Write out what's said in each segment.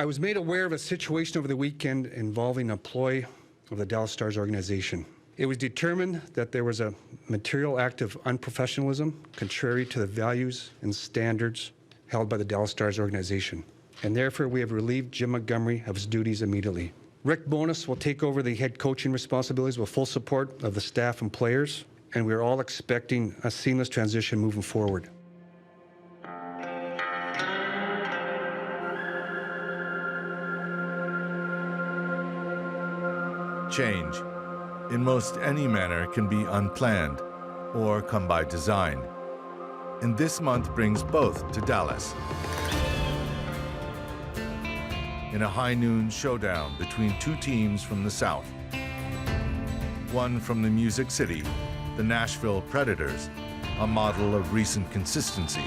I was made aware of a situation over the weekend involving an employee of the Dallas Stars organization. It was determined that there was a material act of unprofessionalism contrary to the values and standards held by the Dallas Stars organization, and therefore we have relieved Jim Montgomery of his duties immediately. Rick Bowness will take over the head coaching responsibilities with full support of the staff and players, and we are all expecting a seamless transition moving forward. Change, in most any manner, can be unplanned or come by design. And this month brings both to Dallas. In a high noon showdown between two teams from the South. One from the Music City, the Nashville Predators, a model of recent consistency.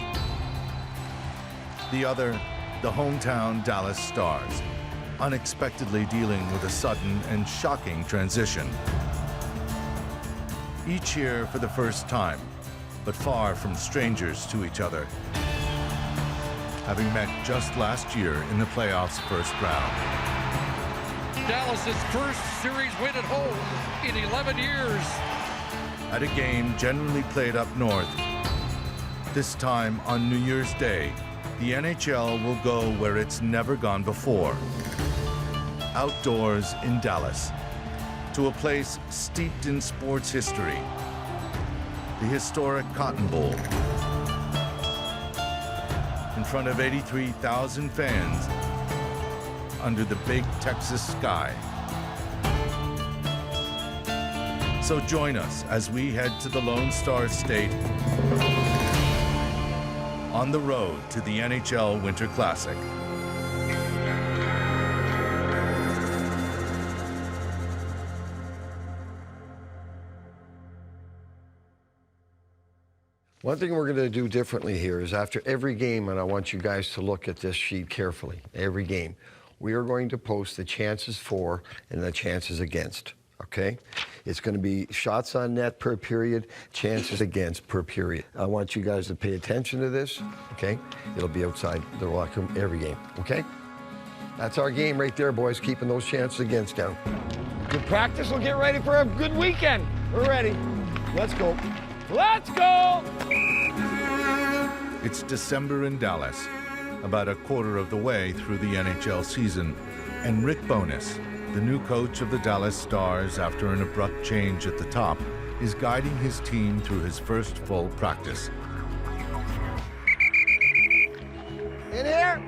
The other, the hometown Dallas Stars, unexpectedly dealing with a sudden and shocking transition. Each here for the first time, but far from strangers to each other, having met just last year in the playoffs' first round. Dallas's first series win at home in 11 years. At a game generally played up north, this time on New Year's Day, the NHL will go where it's never gone before. Outdoors in Dallas, to a place steeped in sports history, the historic Cotton Bowl. In front of 83,000 fans, under the big Texas sky. So join us as we head to the Lone Star State on the road to the NHL Winter Classic. One thing we're going to do differently here is after every game, and I want you guys to look at this sheet carefully, every game, we are going to post the chances for and the chances against, okay? It's going to be shots on net per period, chances against per period. I want you guys to pay attention to this, okay? It'll be outside the locker room every game, okay? That's our game right there, boys, keeping those chances against down. Good practice. We'll get ready for a good weekend. We're ready. Let's go. Let's go! It's December in Dallas, about a quarter of the way through the NHL season, and Rick Bowness, the new coach of the Dallas Stars after an abrupt change at the top, is guiding his team through his first full practice. In here!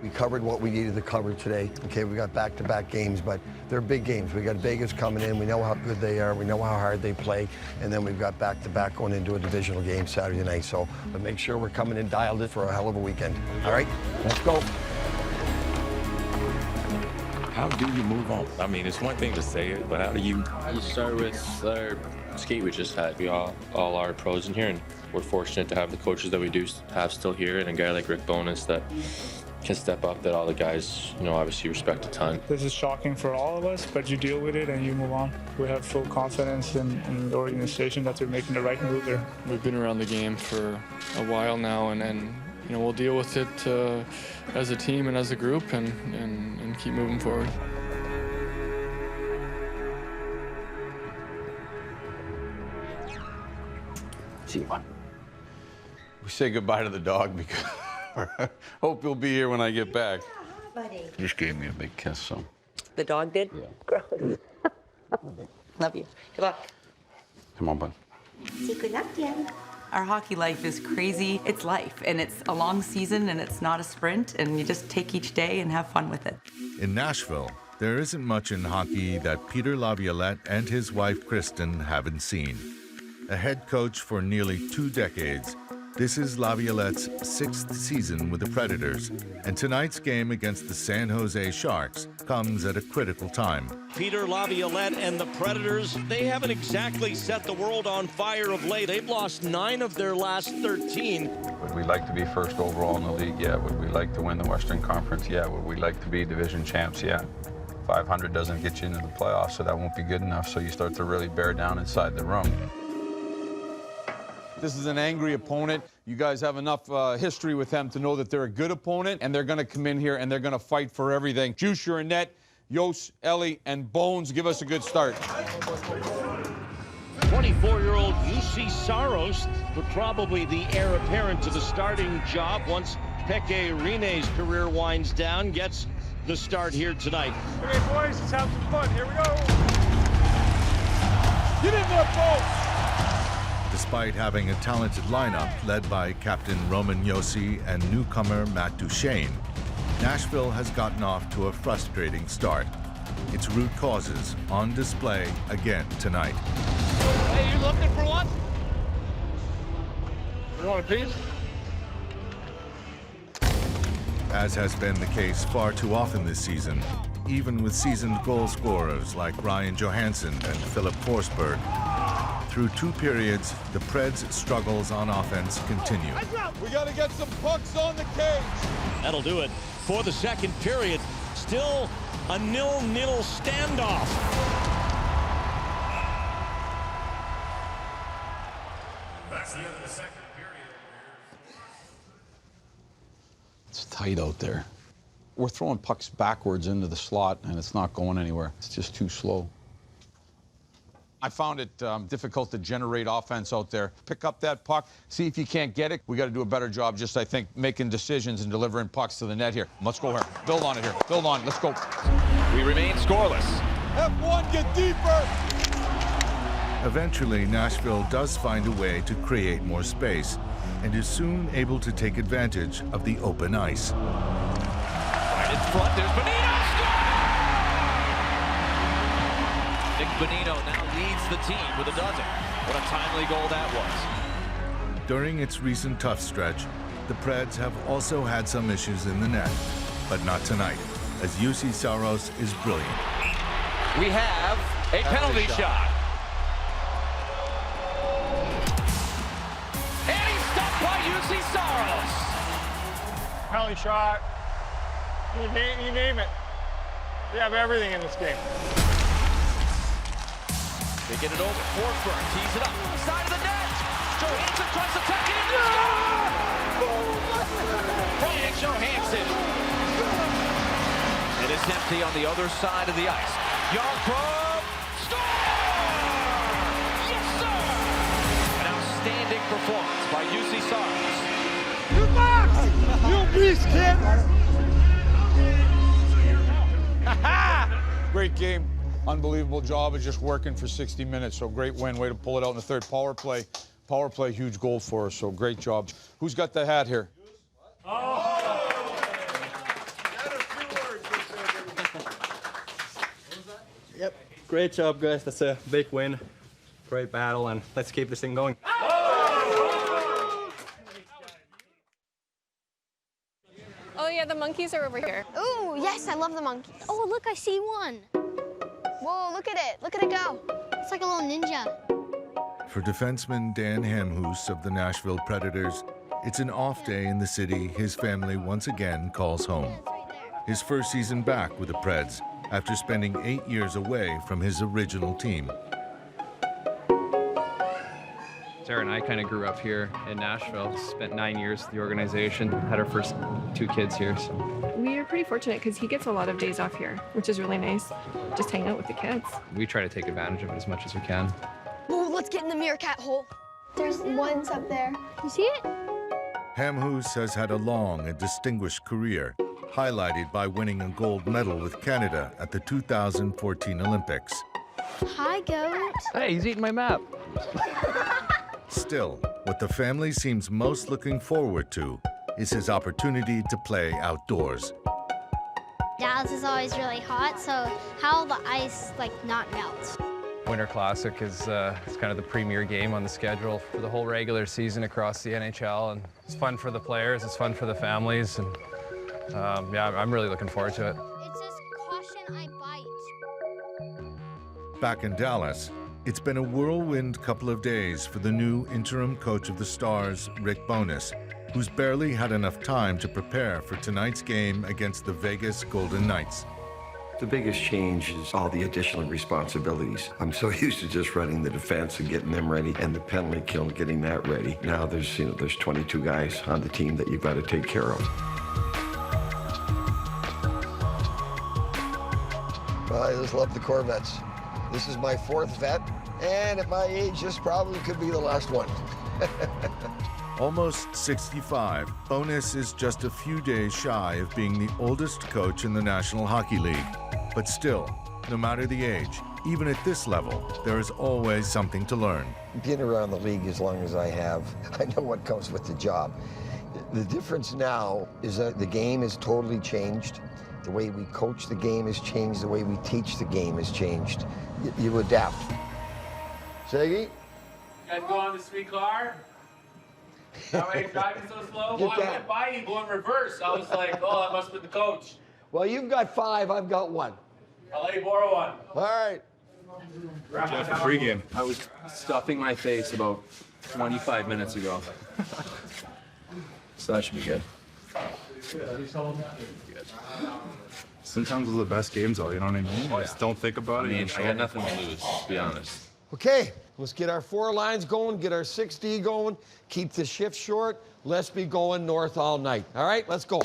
We covered what we needed to cover today. Okay, we got back-to-back games, but they're big games. We got Vegas coming in. We know how good they are. We know how hard they play. And then we've got back-to-back going into a divisional game Saturday night. So but make sure we're coming in dialed in for a hell of a weekend. All right, let's go. How do you move on? I mean, it's one thing to say it, but how do you? You start with our skate we just had. We all are pros in here, and we're fortunate to have the coaches that we do have still here, and a guy like Rick Bowness that can step up, that all the guys, obviously respect a ton. This is shocking for all of us, but you deal with it and you move on. We have full confidence in the organization that they're making the right move there. We've been around the game for a while now, and we'll deal with it as a team and as a group and keep moving forward. See you. We say goodbye to the dog because hope you'll be here when I get back. Yeah, buddy. He just gave me a big kiss, so. The dog did? Yeah. Gross. Love you. Good luck. Come on, bud. Say good luck, Jen. Our hockey life is crazy. It's life, and it's a long season, and it's not a sprint, and you just take each day and have fun with it. In Nashville, there isn't much in hockey that Peter Laviolette and his wife Kristen haven't seen. A head coach for nearly 2 decades, this is Laviolette's 6th season with the Predators, and tonight's game against the San Jose Sharks comes at a critical time. Peter Laviolette and the Predators, they haven't exactly set the world on fire of late. They've lost 9 of their last 13. Would we like to be first overall in the league? Yeah. Would we like to win the Western Conference? Yeah. Would we like to be division champs? Yeah. 500 doesn't get you into the playoffs, so that won't be good enough, so you start to really bear down inside the room. This is an angry opponent. You guys have enough history with them to know that they're a good opponent, and they're going to come in here and they're going to fight for everything. Juice, you're in net. Yos, Ellie, and Bones, give us a good start. 24-year-old UC Saros, but probably the heir apparent to the starting job once Peke Rine's career winds down, gets the start here tonight. Okay, boys, let's have some fun. Here we go. Get in there, Bo! Despite having a talented lineup led by Captain Roman Josi and newcomer Matt Duchesne, Nashville has gotten off to a frustrating start. Its root causes on display again tonight. Hey, you looking for one? You want a piece? As has been the case far too often this season, even with seasoned goal scorers like Ryan Johansson and Philip Forsberg. Through 2 periods, the Preds' struggles on offense continue. We got to get some pucks on the cage. That'll do it for the second period. Still a 0-0 standoff. That's the end of the second period. It's tight out there. We're throwing pucks backwards into the slot, and it's not going anywhere. It's just too slow. I found it difficult to generate offense out there. Pick up that puck, see if you can't get it. We got to do a better job, just, I think, making decisions and delivering pucks to the net here. Let's go here. Build on it here. Build on it. Let's go. We remain scoreless. F1, get deeper! Eventually, Nashville does find a way to create more space and is soon able to take advantage of the open ice. Right in front, there's Bonino. Nick Bonino now leads the team with a dozen. What a timely goal that was. During its recent tough stretch, the Preds have also had some issues in the net, but not tonight, as UC Saros is brilliant. We have a penalty shot. And he's stopped by UC Saros. Penalty shot. You name it. We have everything in this game. They get it over. Forsberg tees it up. Side of the net. Johansson tries to tuck it in. Brian Johansson. It is empty on the other side of the ice. Yarncrow. Score! Yes, sir! An outstanding performance by UC Saros. You beast, kid! Great game. Unbelievable job of just working for 60 minutes. So great win. Way to pull it out in the third. Power play, huge goal for us. So great job. Who's got the hat here? Yep. Great job, guys. That's a big win. Great battle, and let's keep this thing going. Oh yeah, the monkeys are over here. Ooh, yes, I love the monkeys. Oh, look, I see one. Whoa, look at it. Look at it go. It's like a little ninja. For defenseman Dan Hamhuis of the Nashville Predators, it's an off day in the city his family once again calls home. His first season back with the Preds after spending 8 years away from his original team. Sarah and I kind of grew up here in Nashville, spent 9 years with the organization, had our first 2 kids here. So We are pretty fortunate because he gets a lot of days off here, which is really nice. Just hang out with the kids. we try to take advantage of it as much as we can. Ooh, let's get in the meerkat hole. There's ones up there. You see it? Hamhuis has had a long and distinguished career, highlighted by winning a gold medal with Canada at the 2014 Olympics. Hi, goat. Hey, he's eating my map. Still, what the family seems most looking forward to is his opportunity to play outdoors. Dallas is always really hot, so how will the ice, not melt? Winter Classic is it's kind of the premier game on the schedule for the whole regular season across the NHL, and it's fun for the players, it's fun for the families, and yeah, I'm really looking forward to it. It says, caution, I bite. Back in Dallas, it's been a whirlwind couple of days for the new interim coach of the Stars, Rick Bowness, who's barely had enough time to prepare for tonight's game against the Vegas Golden Knights. The biggest change is all the additional responsibilities. I'm so used to just running the defense and getting them ready and the penalty kill and getting that ready. Now there's 22 guys on the team that you've got to take care of. I just love the Corvettes. This is my 4th vet, and at my age, this probably could be the last one. Almost 65, Bowness is just a few days shy of being the oldest coach in the National Hockey League. But still, no matter the age, even at this level, there is always something to learn. Being around the league as long as I have, I know what comes with the job. The difference now is that the game has totally changed. The way we coach the game has changed. The way we teach the game has changed. You adapt. Shaggy? You guys go on the sweet car? How are you driving so slow? Well, I went by you going reverse. I was like, oh, that must have been the coach. Well, you've got 5, I've got 1. I'll let you borrow one. All right. Jeff, pregame. I was stuffing my face about 25 minutes ago. So that should be good. Sometimes those are the best games, though, you know what I mean? Oh, Just don't think about it. I mean, I got nothing to lose, to be honest. Okay, let's get our 4 lines going, get our 6D going, keep the shift short. Let's be going north all night. All right, let's go.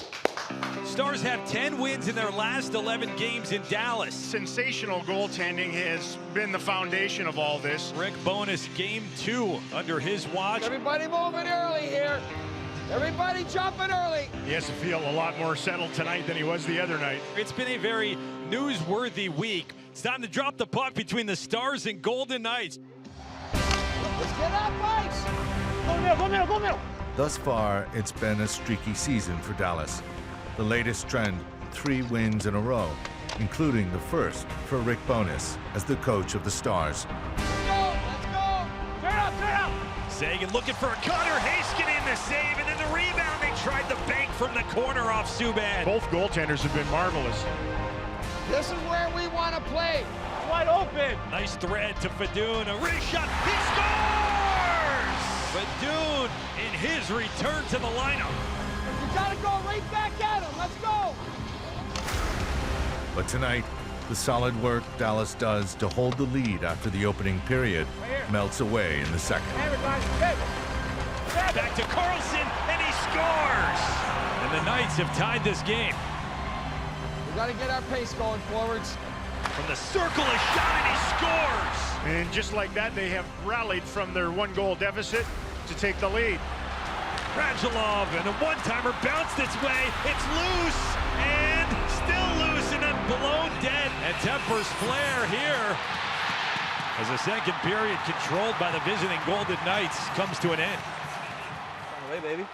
Stars have 10 wins in their last 11 games in Dallas. Sensational goaltending has been the foundation of all this. Rick Bowness, game 2 under his watch. Everybody moving early here. Everybody jumping early. He has to feel a lot more settled tonight than he was the other night. It's been a very newsworthy week. It's time to drop the puck between the Stars and Golden Knights. Let's get up, Mike's. Go middle, go middle, go middle. Thus far, it's been a streaky season for Dallas. The latest trend, 3 wins in a row, including the first for Rick Bowness as the coach of the Stars. Let's go. Turn out. Sagan looking for a cutter. Haskin in the save, and then the rebound. They tried the bank from the corner off Subban. Both goaltenders have been marvelous. This is where we want to play. Wide open. Nice thread to Fadoon. A wrist shot. He scores! Fadoon in his return to the lineup. You got to go right back at him. Let's go. But tonight, the solid work Dallas does to hold the lead after the opening period melts away in the second. Back to Carlson, and he scores! And the Knights have tied this game. We got to get our pace going forwards. From the circle, a shot, and he scores! And just like that, they have rallied from their 1-goal deficit to take the lead. Radulov, and a one-timer bounced its way. It's loose, and still loose, and then blown dead. And Tempers flare here as the second period, controlled by the visiting Golden Knights, comes to an end. Hey, baby.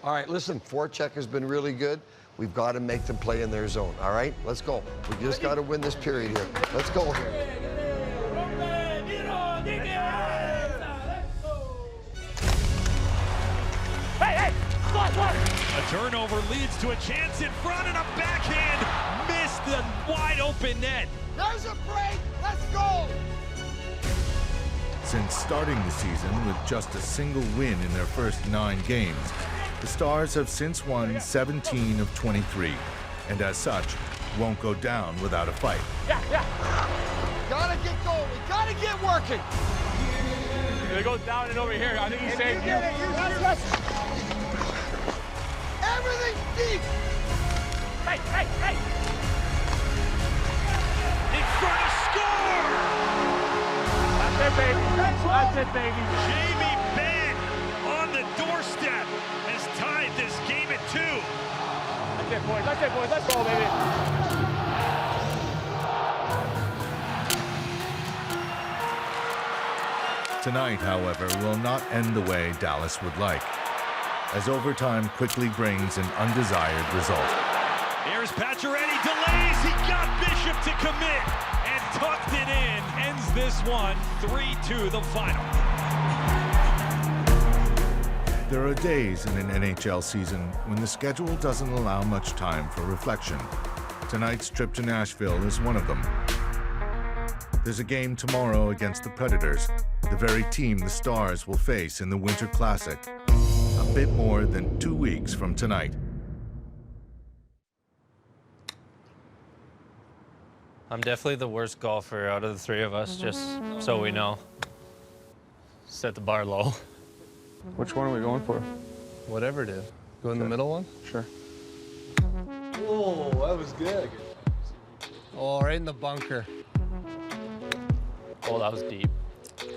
All right, listen, forecheck has been really good. We've got to make them play in their zone, all right? Let's go. We just got to win this period here. Let's go. Hey! A turnover leads to a chance in front, and a backhand missed the wide-open net. There's a break. Let's go. Since starting the season with just a single win in their first 9 games, the Stars have since won 17 of 23, and as such, won't go down without a fight. Gotta get going. We gotta get working. It goes down and over here. I think he saved you. Everything's deep. Hey! In front of score! That's it, baby. That's it, baby. Jamie Benn on the doorstep has tied this game at 2. That's it, boys. Let's go, baby. Tonight, however, will not end the way Dallas would like, as overtime quickly brings an undesired result. Here's Pacioretty, delays, he got Bishop to commit, and tucked it in, ends this one 3-2 the final. There are days in an NHL season when the schedule doesn't allow much time for reflection. Tonight's trip to Nashville is one of them. There's a game tomorrow against the Predators, the very team the Stars will face in the Winter Classic, a bit more than 2 weeks from tonight. I'm definitely the worst golfer out of the three of us, just so we know. Set the bar low. Which one are we going for? Whatever it is. Go in the middle one? Sure. Oh, that was good. Oh, right in the bunker. Oh, that was deep.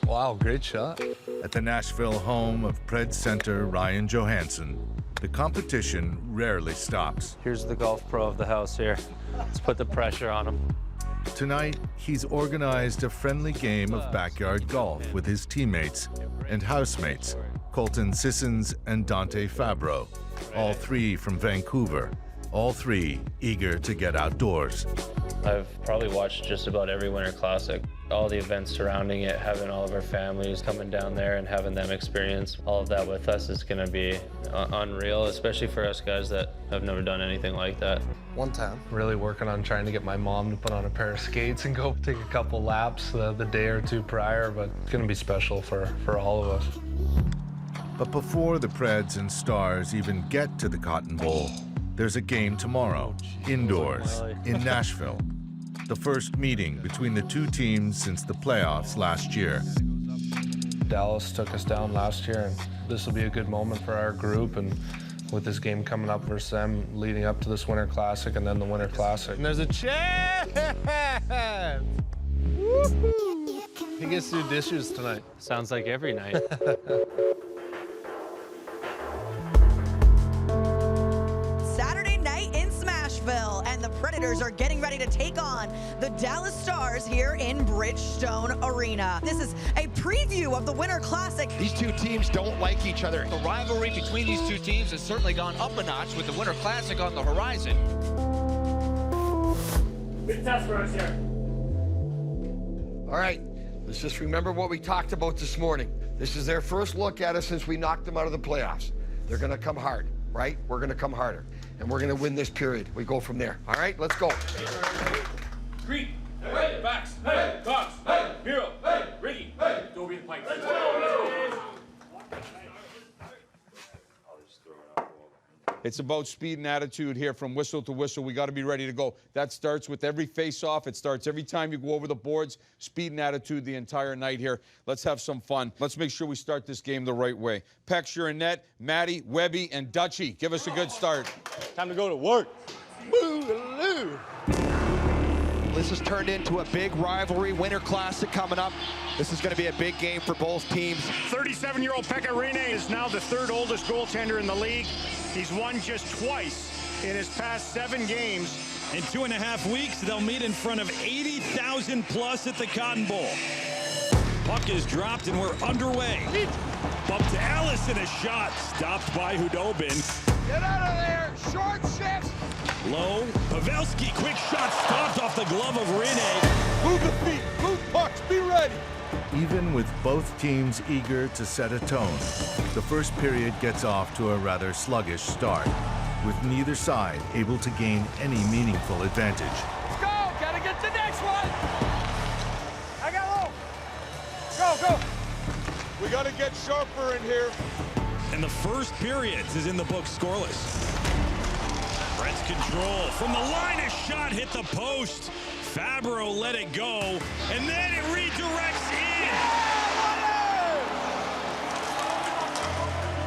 Wow, great shot. At the Nashville home of Pred center Ryan Johansson, the competition rarely stops. Here's the golf pro of the house here. Let's put the pressure on him. Tonight, he's organized a friendly game of backyard golf with his teammates and housemates, Colton Sissons and Dante Fabro, all three from Vancouver, all three eager to get outdoors. I've probably watched just about every Winter Classic. All the events surrounding it, having all of our families coming down there and having them experience all of that with us is going to be unreal, especially for us guys that have never done anything like that. One time. Really working on trying to get my mom to put on a pair of skates and go take a couple laps the day or two prior, but it's going to be special for all of us. But before the Preds and Stars even get to the Cotton Bowl, there's a game tomorrow, indoors, in Nashville. The first meeting between the two teams since the playoffs last year. Dallas took us down last year, and this will be a good moment for our group, and with this game coming up versus them leading up to this Winter Classic and then the Winter Classic. And there's a chance! Woo-hoo! He gets to do dishes tonight. Sounds like every night. Saturday night in Smashville, and the Predators are getting ready to take on the Dallas Stars here in Bridgestone Arena. This is a preview of the Winter Classic. These two teams don't like each other. The rivalry between these two teams has certainly gone up a notch with the Winter Classic on the horizon. Big test for us here. All right, let's just remember what we talked about this morning. This is their first look at us since we knocked them out of the playoffs. They're going to come hard, right? We're going to come harder, and we're going to win this period. We go from there. All right, let's go. Green. Hey. Backs. Hey. Cox. Hey. Hero. Hey. Ricky. Hey. Dobie and Pike. Let's go. It's about speed and attitude here from whistle to whistle. We got to be ready to go. That starts with every face-off. It starts every time you go over the boards. Speed and attitude the entire night here. Let's have some fun. Let's make sure we start this game the right way. Peck, you're in net. Matty, Webby, and Dutchie. Give us a good start. Time to go to work. Boo-hoo. This has turned into a big rivalry. Winter Classic coming up. This is going to be a big game for both teams. 37-year-old Pekka Rinne is now the third oldest goaltender in the league. He's won just twice in his past 7 games. In 2.5 weeks, they'll meet in front of 80,000 plus at the Cotton Bowl. Puck is dropped and we're underway. Bump to Allison, a shot stopped by Hudobin. Get out of there! Short shift! Low, Pavelski, quick shot stopped off the glove of Rinne. Move the feet, move pucks, be ready! Even with both teams eager to set a tone, the first period gets off to a rather sluggish start, with neither side able to gain any meaningful advantage. Let's go! Gotta get the next one! I got low! Go, go! We gotta get sharper in here. And the first period is in the book scoreless. Preds control from the line, a shot hit the post. Fabro let it go, and then it redirects in.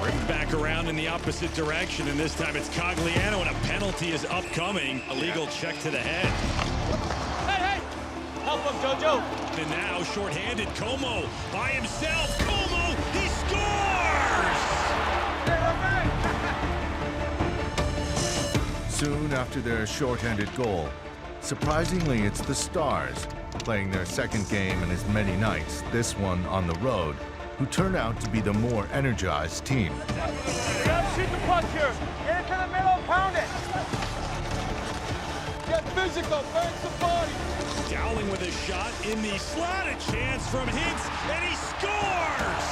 Ripped back around in the opposite direction, and this time it's Cogliano, and a penalty is upcoming. A legal check to the head. Hey, hey! Help him, JoJo! And now shorthanded Como by himself. Como, he scores! Soon after their shorthanded goal, surprisingly, it's the Stars, playing their second game in as many nights, this one on the road, who turn out to be the more energized team. You gotta shoot the puck here. Get it to the middle and pound it. Get physical, bang some body. Dowling with a shot in the slot, a chance from Hintz, and he scores!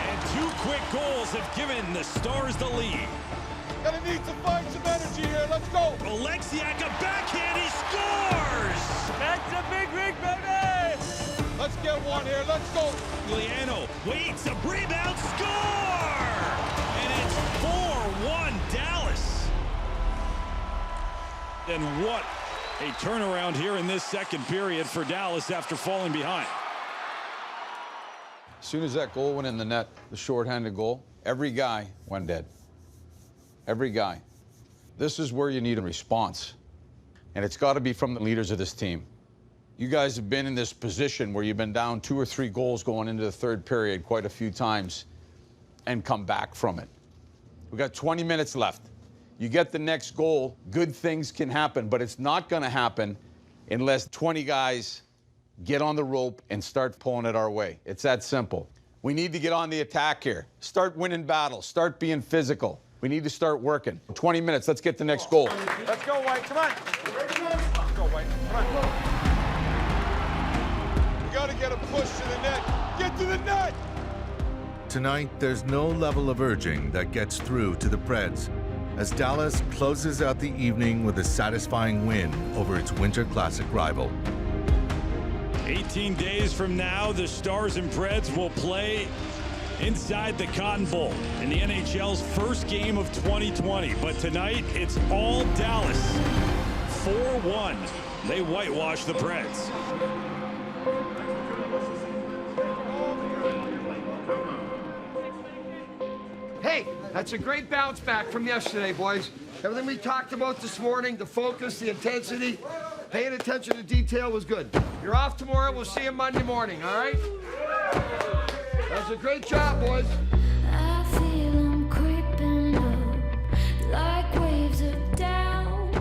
And 2 quick goals have given the Stars the lead. Gonna need to find some energy here. Let's go. Alexiak, a backhand, he scores! That's a big rig, baby. Let's get one here. Let's go. Giuliano waits, a rebound, score! And it's 4-1 Dallas. And what A turnaround here in this second period for Dallas after falling behind. As soon as that goal went in the net, the shorthanded goal, every guy went dead. Every guy. This is where you need a response. And it's got to be from the leaders of this team. You guys have been in this position where you've been down 2 or 3 goals going into the third period quite a few times and come back from it. We got 20 minutes left. You get the next goal, good things can happen, but it's not going to happen unless 20 guys get on the rope and start pulling it our way. It's that simple. We need to get on the attack here. Start winning battles. Start being physical. We need to start working. 20 minutes. Let's get the next goal. Let's go, White. Come on. Let's go, White. Come on. We got to get a push to the net. Get to the net! Tonight, there's no level of urging that gets through to the Preds as Dallas closes out the evening with a satisfying win over its Winter Classic rival. 18 days from now, the Stars and Preds will play inside the Cotton Bowl in the NHL's first game of 2020. But tonight, it's all Dallas. 4-1. They whitewash the Preds. Hey, that's a great bounce back from yesterday, boys. Everything we talked about this morning, the focus, the intensity, paying attention to detail was good. You're off tomorrow. We'll see you Monday morning, all right? That was a great job, boys. I feel them creeping up like waves of doubt.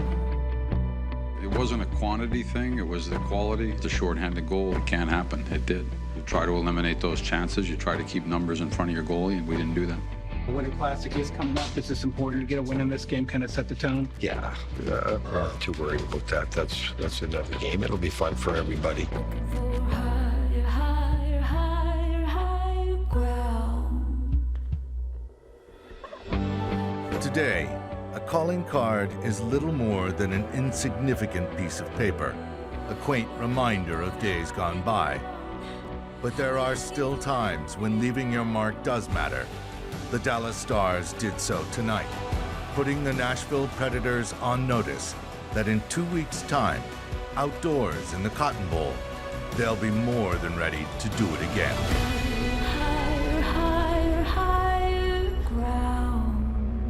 It wasn't a quantity thing, it was the quality. The shorthanded goal, it can't happen. It did. You try to eliminate those chances, you try to keep numbers in front of your goalie, and we didn't do that. The Winter Classic is coming up. Is this important to get a win in this game? Kind of set the tone? Yeah, I'm not too worried about that. That's another game. It'll be fun for everybody. Higher, higher, higher, higher ground. Today, a calling card is little more than an insignificant piece of paper, a quaint reminder of days gone by. But there are still times when leaving your mark does matter. The Dallas Stars did so tonight, putting the Nashville Predators on notice that in 2 weeks' time, outdoors in the Cotton Bowl, they'll be more than ready to do it again. Higher, higher, higher ground.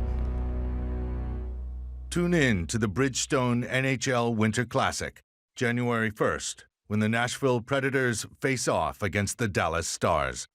Tune in to the Bridgestone NHL Winter Classic, January 1st, when the Nashville Predators face off against the Dallas Stars.